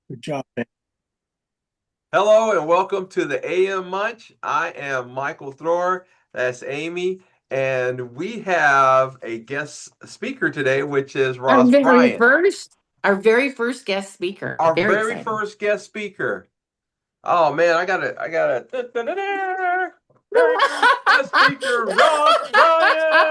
Good job, man. Hello and welcome to the AM Munch. I am Michael Thrower. That's Amy. And we have a guest speaker today, which is Our Ross very Bryant, first, our very first guest speaker. our Very very exciting. first guest speaker. Oh man, I gotta guest speaker, Ross Bryant.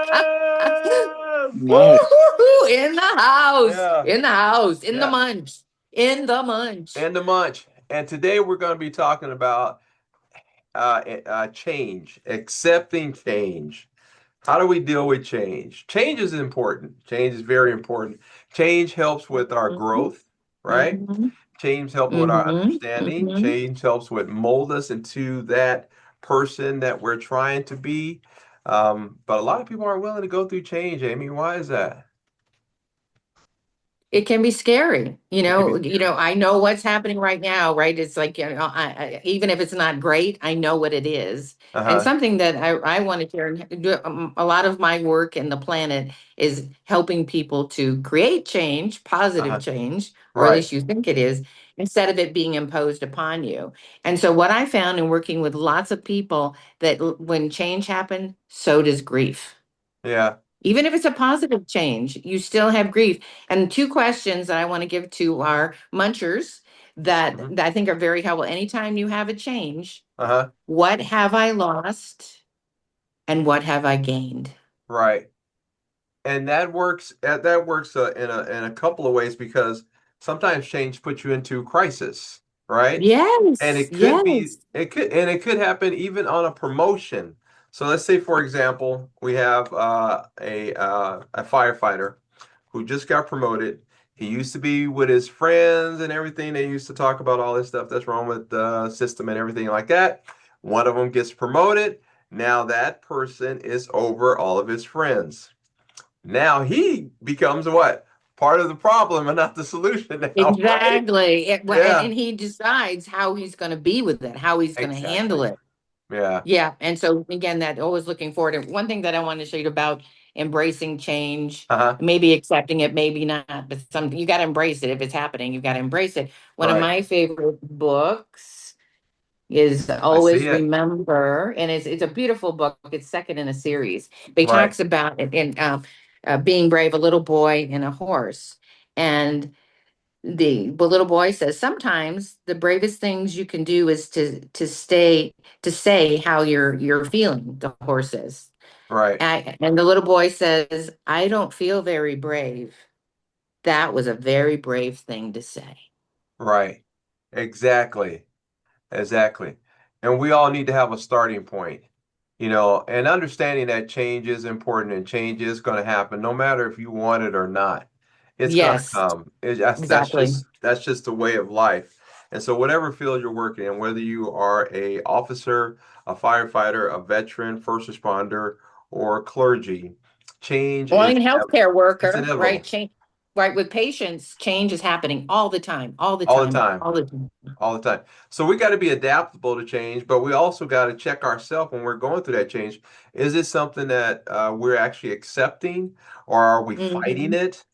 Nice. Woo-hoo-hoo, in the house, Yeah, in the house, in the yeah. munch, in the munch. And the Munch. And today we're going to be talking about change, accepting change. How do we deal with change? Change is important. Change is very important. Change helps with our Mhm, growth, right? mhm, Change helps with our mhm, understanding. mhm. Change helps with mold us into that person that we're trying to be. But a lot of people aren't willing to go through change, Amy. Why is that? It can be scary, It can be I know what's happening right now, right? It's like, even if it's not great, I know what it is. And uh-huh. something that I want to share, and a lot of my work in the planet is helping people to create change, positive Uh-huh. change, or at Right. least you think it is, instead of it being imposed upon you. And so what I found in working with lots of people that when change happened, so does grief. Yeah. Even if it's a positive change, you still have grief. And two questions that I want to give to our munchers Hmm. that I think are very helpful. Anytime you have a change, Uh-huh. what have I lost and what have I gained? Right. And that works in a couple of ways because sometimes change puts you into crisis, right? And Yes, yes. it could happen even on a promotion. So let's say, for example, we have a firefighter who just got promoted. He used to be with his friends and everything. They used to talk about all this stuff that's wrong with the system and everything like that. One of them gets promoted. Now that person is over all of his friends. Now he becomes what? Part of the problem and not the solution now, right? Exactly. Yeah, And he decides how he's going to be with it, how he's going to handle exactly. it. Yeah. Yeah. And so again, that always looking forward. And one thing that I wanted to show you about embracing change, Uh-huh. maybe accepting it, maybe not, but some you got to embrace it. If it's happening, you got to embrace it. One of Right. my favorite books is I see Always it. Remember, and it's a beautiful book. It's second in a series. But he Right. talks about it in being brave, a little boy and a horse. And the little boy says sometimes the bravest things you can do is to say how you're feeling, the horse says. Right. And the little boy says, I don't feel very brave. That was a very brave thing to say. Right. Exactly. Exactly. And we all need to have a starting point, and understanding that change is important and change is going to happen no matter if you want it or not. It's going to Yes, come. That's exactly. just the way of life. And so whatever field you're working in, whether you are a officer, a firefighter, a veteran, first responder, or clergy, change Well, is in healthcare it's worker, right? inevitable Change, right? With patients, change is happening all the time, all the all the time, time. all the time. All the time. So we got to be adaptable to change, but we also got to check ourselves when we're going through that change. Is it something that we're actually accepting, or are we fighting Hmm. it?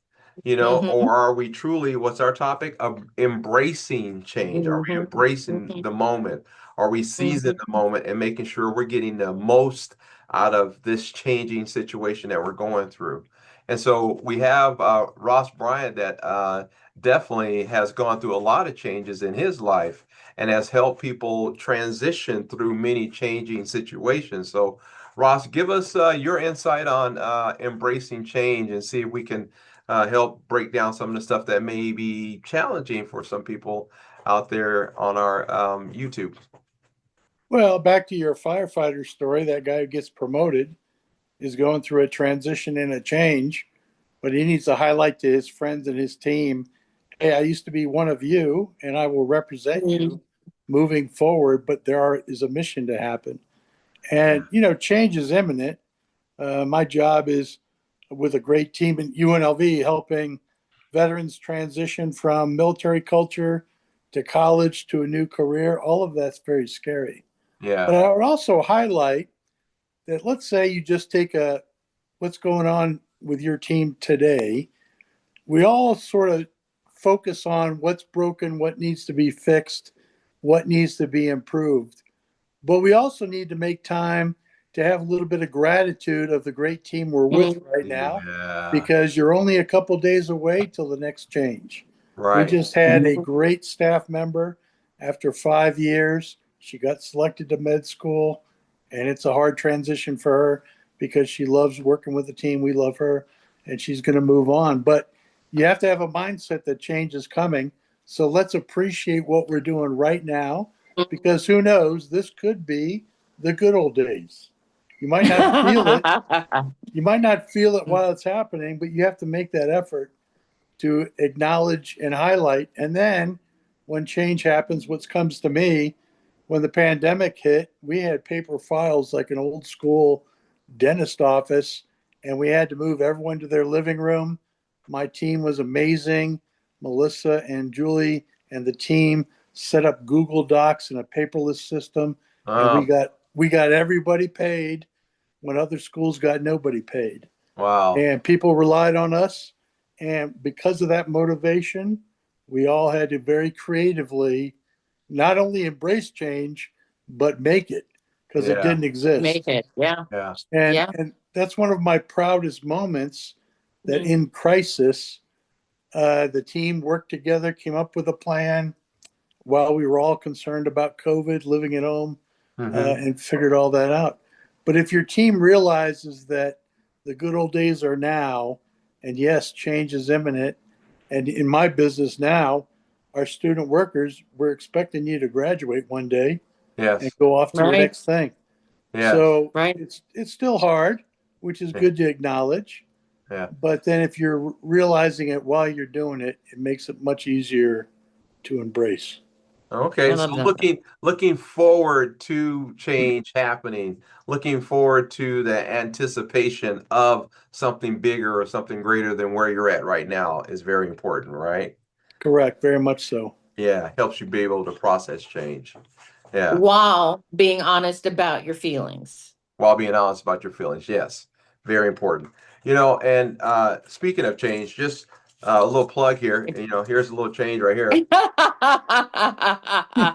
Hmm. Or are we truly, what's our topic? Of embracing change? Are we Hmm. embracing the moment? Are we seizing the Hmm. moment and making sure we're getting the most out of this changing situation that we're going through? And so we have Ross Bryant that definitely has gone through a lot of changes in his life and has helped people transition through many changing situations. So, Ross, give us your insight on embracing change and see if we can help break down some of the stuff that may be challenging for some people out there on our YouTube. Well, back to your firefighter story, that guy who gets promoted is going through a transition and a change, but he needs to highlight to his friends and his team, hey, I used to be one of you and I will represent you moving forward, but is a mission to happen. Yeah. And, change is imminent. My job is with a great team in UNLV helping veterans transition from military culture to college to a new career. All of that's very scary. But Yeah. I would also highlight that let's say you just take what's going on with your team today. We all sort of focus on what's broken, what needs to be fixed, what needs to be improved. But we also need to make time to have a little bit of gratitude of the great team we're with right now, Yeah. because you're only a couple days away till the next change. We Right. just had a great staff member after 5 years. She got selected to med school, and it's a hard transition for her because she loves working with the team. We love her, and she's going to move on. But you have to have a mindset that change is coming. So let's appreciate what we're doing right now, because who knows, this could be the good old days. You might not feel it. You might not feel it while it's happening, but you have to make that effort to acknowledge and highlight. And then when change happens, what comes to me, when the pandemic hit, we had paper files like an old school dentist office, and we had to move everyone to their living room. My team was amazing. Melissa and Julie and the team set up Google Docs and a paperless system, and we Oh, got everybody paid when other schools got nobody paid. wow. And people relied on us. And because of that motivation, we all had to very creatively not only embrace change, but make it, because it Yeah. didn't exist. Make it. Yeah. Yeah. Yeah. And that's one of my proudest moments, that Mm. in crisis, the team worked together, came up with a plan while we were all concerned about COVID, living at home, Hmm. and figured all that out. But if your team realizes that the good old days are now, and yes, change is imminent, and in my business now, our student workers, we're expecting you to graduate one day and Yes. go off to your Right. next thing. Yes. So Right. it's still hard, which is Yeah. good to acknowledge. Yeah. But then if you're realizing it while you're doing it, it makes it much easier to embrace. I Okay, so love that. looking forward to change happening, looking forward to the anticipation of something bigger or something greater than where you're at right now is very important, right? Correct, very much so. Yeah, helps you be able to process change. Yeah, While being honest about your feelings. while being honest about your feelings. Yes, very important. And speaking of change, just a little plug here. Here's a little change right here. I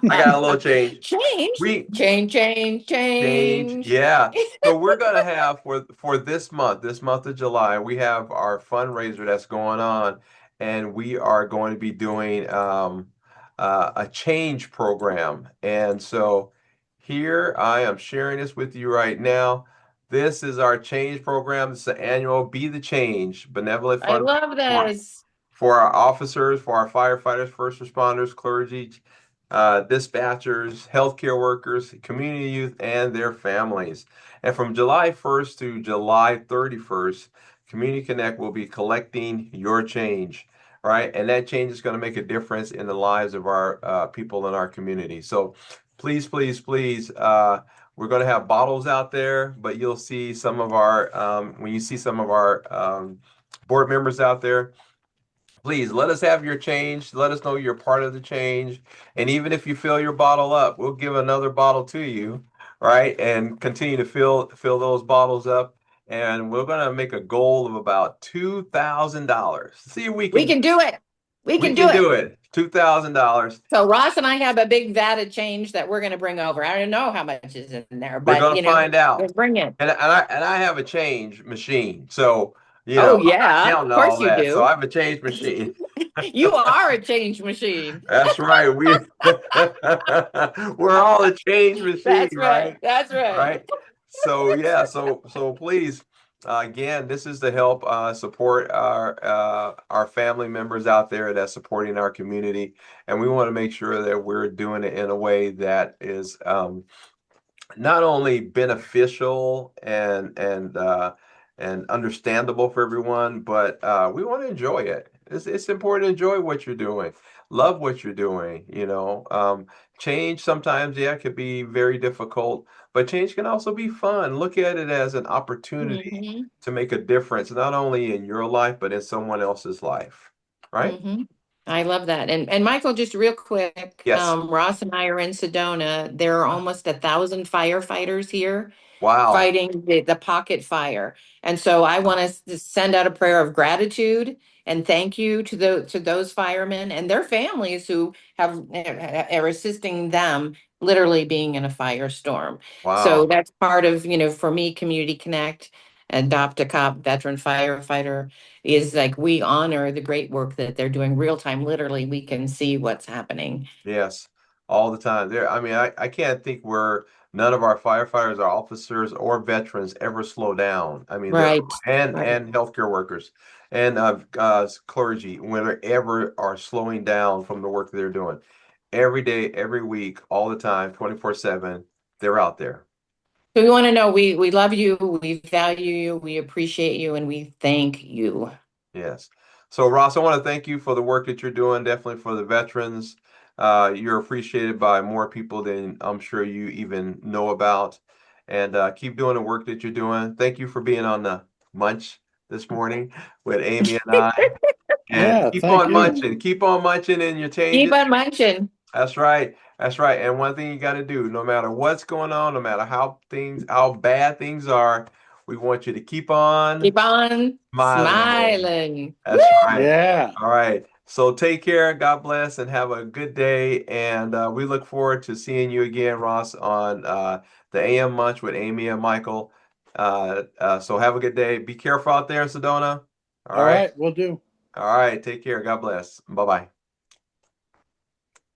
got a little change. Change, We change, change, Change, change. yeah. So we're gonna have for this month of July, we have our fundraiser that's going on, and we are going to be doing a change program. And so here I am sharing this with you right now. This is our change program. It's the annual Be the Change benevolent I fund love this. for our officers, for our firefighters, first responders, clergy, dispatchers, healthcare workers, community youth, and their families. And from July 1st to July 31st, Community Connect will be collecting your change, right? And that change is going to make a difference in the lives of our people in our community. So please, please, please, we're going to have bottles out there, but you'll see some of our, when you see some of our board members out there, please let us have your change. Let us know you're part of the change. And even if you fill your bottle up, we'll give another bottle to you, right? And continue to fill those bottles up. And we're gonna make a goal of about $2,000. See if We can do it. We we can do can it. do it. $2,000. So Ross and I have a big vat of change that we're going to bring over. I don't know how much is in there, We're but gonna find out. we'll bring it. And I have a change machine. So, Oh I'm not yeah, of counting all course you that. So do. I have a change machine. You are a change machine. That's right. We're all a change machine, That's right. right? That's right. Right. So yeah, so please, again, this is to help support our family members out there that's supporting our community, and we want to make sure that we're doing it in a way that is not only beneficial and understandable for everyone, but we want to enjoy it. It's important to enjoy what you're doing, love what you're doing. Change sometimes, yeah, could be very difficult, but change can also be fun. Look at it as an opportunity Hmm. to make a difference, not only in your life, but in someone else's life. Right? Hmm. I love that. And Michael, just real quick, Yes. Ross and I are in Sedona. There are almost 1,000 firefighters here Wow. fighting the pocket fire. And so I want us to send out a prayer of gratitude And thank you to those firemen and their families who are assisting them literally being in a firestorm. So Wow. that's part of, for me, Community Connect, Adopt a Cop, veteran firefighter, is like we honor the great work that they're doing real time. Literally, we can see what's happening. Yes, all the time. I mean, I can't think where none of our firefighters, our officers, or veterans ever slow down. I mean, they're Right. Right. and healthcare workers and clergy, whenever are slowing down from the work that they're doing. Every day, every week, all the time, 24/7, they're out there. So we want to know, we love you, we value you, we appreciate you, and we thank you. Yes. So, Ross, I want to thank you for the work that you're doing, definitely for the veterans. You're appreciated by more people than I'm sure you even know about. And keep doing the work that you're doing. Thank you for being on the Munch this morning with Amy and I. And Yeah, thank you. keep on munching in your Keep changes. on munching. That's right. That's right. And one thing you got to do, no matter what's going on, no matter how bad things are, we want you to keep on Keep on smiling. smiling. Woo! That's right. Yeah. All right. So take care. God bless and have a good day. And we look forward to seeing you again, Ross, on the AM Munch with Amy and Michael. So have a good day. Be careful out there in Sedona. All All right. right, we'll do. All right. Take care. God bless. Bye bye.